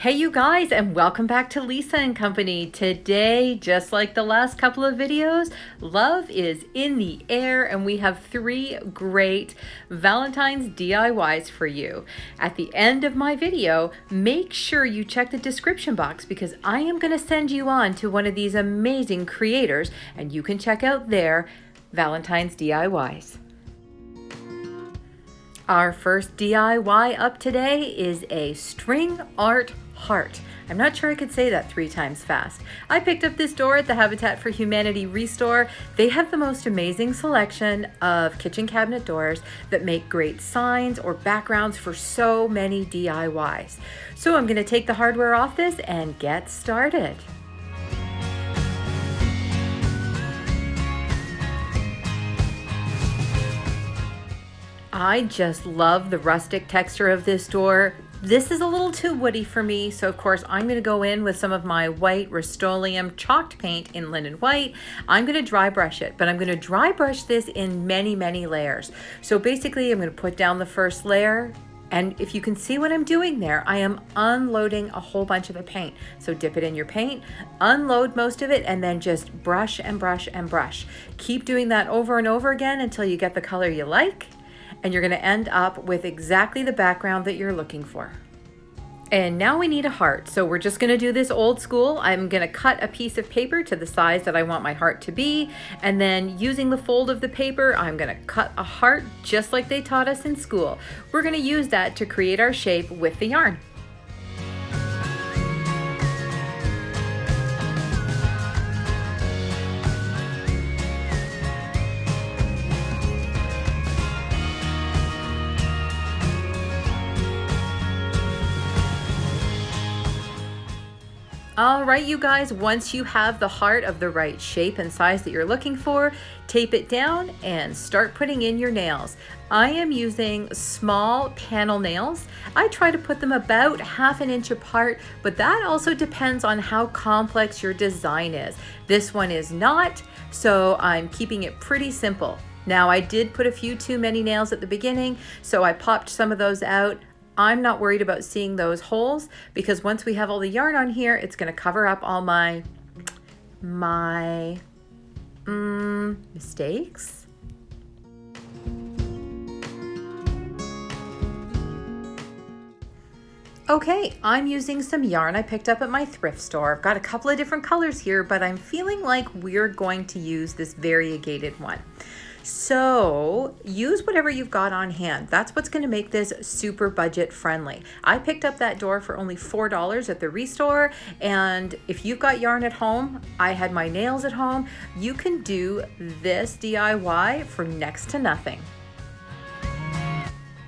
Hey you guys, and welcome back to Lisa and Company. Today, just like the last couple of videos, love is in the air and we have 3 great Valentine's DIYs for you. At the end of my video, make sure you check the description box because I am going to send you on to one of these amazing creators and you can check out their Valentine's DIYs. Our first DIY up today is a string art heart. I'm not sure I could say that 3 times fast. I picked up this door at the Habitat for Humanity Restore. They have the most amazing selection of kitchen cabinet doors that make great signs or backgrounds for so many DIYs. So I'm going to take the hardware off this and get started. I just love the rustic texture of this door. This is a little too woody for me, so of course I'm going to go in with some of my white Rust-Oleum chalked paint in linen white. I'm going to dry brush it, but I'm going to dry brush this in many layers. So basically I'm going to put down the first layer, and if you can see what I'm doing there, I am unloading a whole bunch of the paint. So dip it in your paint, unload most of it, and then just brush and brush and brush. Keep doing that over and over again until you get the color you like. And you're going to end up with exactly the background that you're looking for. And now we need a heart. So we're just going to do this old school. I'm going to cut a piece of paper to the size that I want my heart to be. And then using the fold of the paper, I'm going to cut a heart just like they taught us in school. We're going to use that to create our shape with the yarn. All right, you guys, once you have the heart of the right shape and size that you're looking for, tape it down and start putting in your nails. I am using small panel nails. I try to put them about 1/2 inch apart, but that also depends on how complex your design is. This one is not, so I'm keeping it pretty simple. Now, I did put a few too many nails at the beginning, so I popped some of those out. I'm not worried about seeing those holes because once we have all the yarn on here, it's going to cover up all my mistakes. Okay, I'm using some yarn I picked up at my thrift store. I've got a couple of different colors here, but I'm feeling like we're going to use this variegated one. So use whatever you've got on hand. That's what's going to make this super budget friendly. I picked up that door for only $4 at the Restore, and if you've got yarn at home, I had my nails at home, you can do this DIY for next to nothing.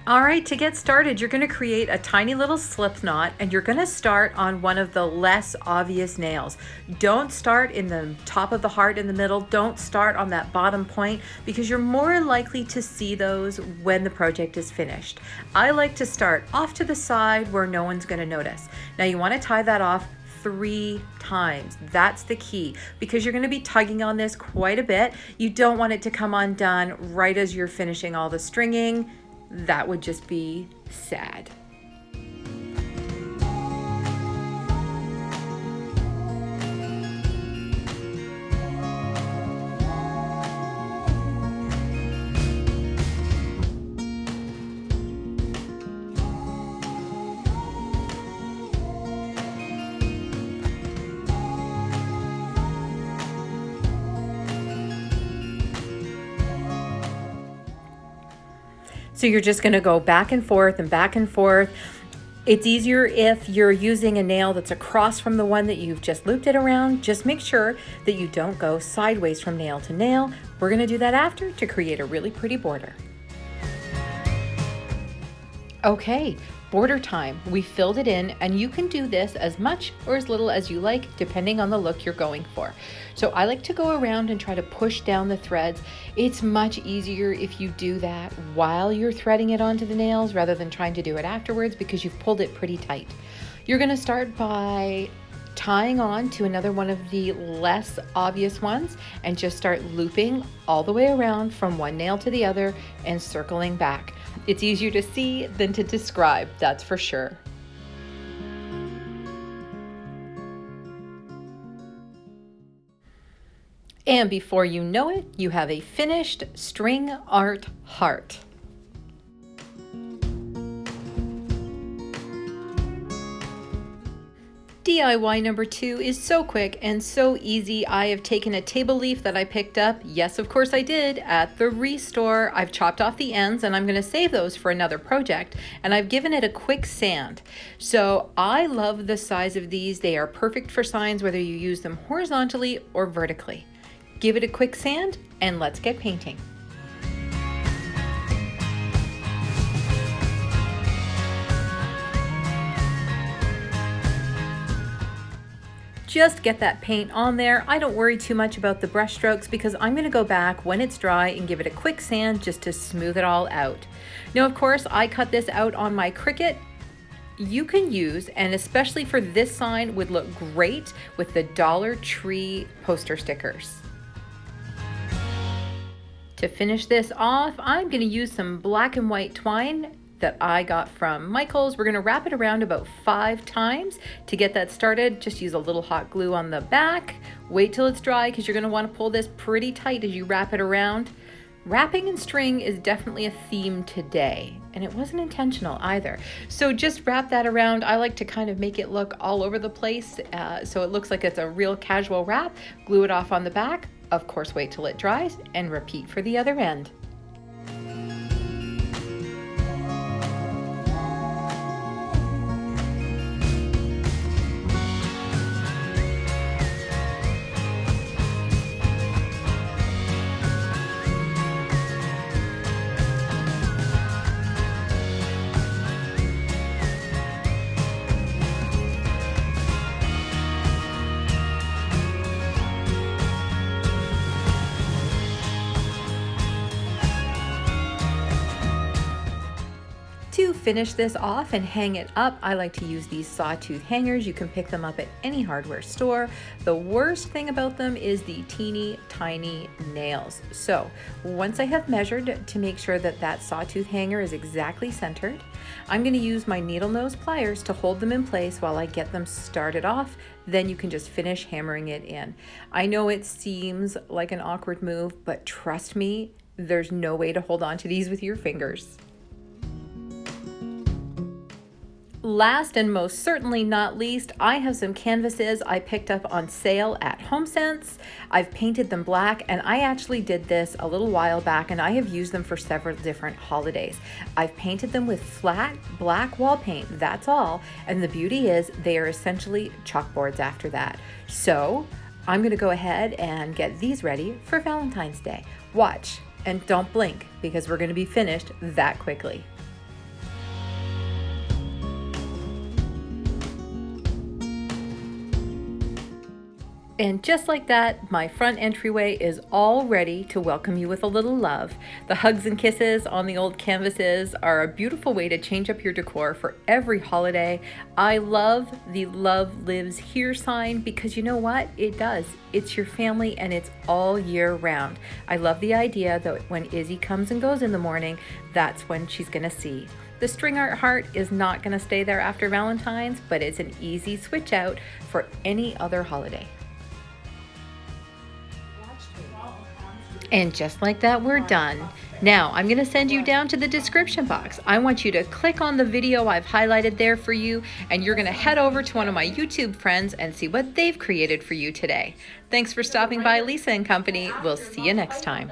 All right, to get started, you're going to create a tiny little slip knot and you're going to start on one of the less obvious nails. Don't start in the top of the heart in the middle. Don't start on that bottom point because you're more likely to see those when the project is finished. I like to start off to the side where no one's going to notice. Now you want to tie that off 3 times. That's the key because you're going to be tugging on this quite a bit. You don't want it to come undone right as you're finishing all the stringing. That would just be sad. So you're just going to go back and forth and back and forth. It's easier if you're using a nail that's across from the one that you've just looped it around. Just make sure that you don't go sideways from nail to nail. We're going to do that after to create a really pretty border. Okay, border time. We filled it in and you can do this as much or as little as you like depending on the look you're going for. So I like to go around and try to push down the threads. It's much easier if you do that while you're threading it onto the nails rather than trying to do it afterwards because you've pulled it pretty tight. You're going to start by tying on to another one of the less obvious ones and just start looping all the way around from one nail to the other and circling back. It's easier to see than to describe, that's for sure. And before you know it, you have a finished string art heart. DIY number 2 is so quick and so easy. I have taken a table leaf that I picked up, yes of course I did, at the Restore. I've chopped off the ends and I'm going to save those for another project, and I've given it a quick sand. So I love the size of these. They are perfect for signs whether you use them horizontally or vertically. Give it a quick sand and let's get painting. Just get that paint on there. I don't worry too much about the brush strokes because I'm going to go back when it's dry and give it a quick sand just to smooth it all out. Now, of course, I cut this out on my Cricut. You can use, and especially for this sign, would look great with the Dollar Tree poster stickers. To finish this off, I'm going to use some black and white twine that I got from Michael's. We're going to wrap it around about 5 times. To get that started, just use a little hot glue on the back. Wait till it's dry because you're going to want to pull this pretty tight as you wrap it around. Wrapping and string is definitely a theme today, and it wasn't intentional either. So just wrap that around. I like to kind of make it look all over the place so it looks like it's a real casual wrap. Glue it off on the back. Of course, wait till it dries and repeat for the other end. To finish this off and hang it up, I like to use these sawtooth hangers. You can pick them up at any hardware store. The worst thing about them is the teeny tiny nails. So once I have measured to make sure that that sawtooth hanger is exactly centered, I'm going to use my needle nose pliers to hold them in place while I get them started off. Then you can just finish hammering it in. I know it seems like an awkward move, but trust me, there's no way to hold on to these with your fingers. Last and most certainly not least, I have some canvases I picked up on sale at HomeSense. I've painted them black, and I actually did this a little while back, and I have used them for several different holidays. I've painted them with flat black wall paint, that's all, and the beauty is they are essentially chalkboards after that. So I'm going to go ahead and get these ready for Valentine's Day. Watch and don't blink because we're going to be finished that quickly. And just like that, my front entryway is all ready to welcome you with a little love. The hugs and kisses on the old canvases are a beautiful way to change up your decor for every holiday. I love the Love Lives Here sign because you know what? It does. It's your family and it's all year round. I love the idea that when Izzy comes and goes in the morning, that's when she's gonna see. The string art heart is not gonna stay there after Valentine's, but it's an easy switch out for any other holiday. And just like that, we're done. Now, I'm going to send you down to the description box. I want you to click on the video I've highlighted there for you, and you're going to head over to one of my YouTube friends and see what they've created for you today. Thanks for stopping by, Lisa and Company. We'll see you next time.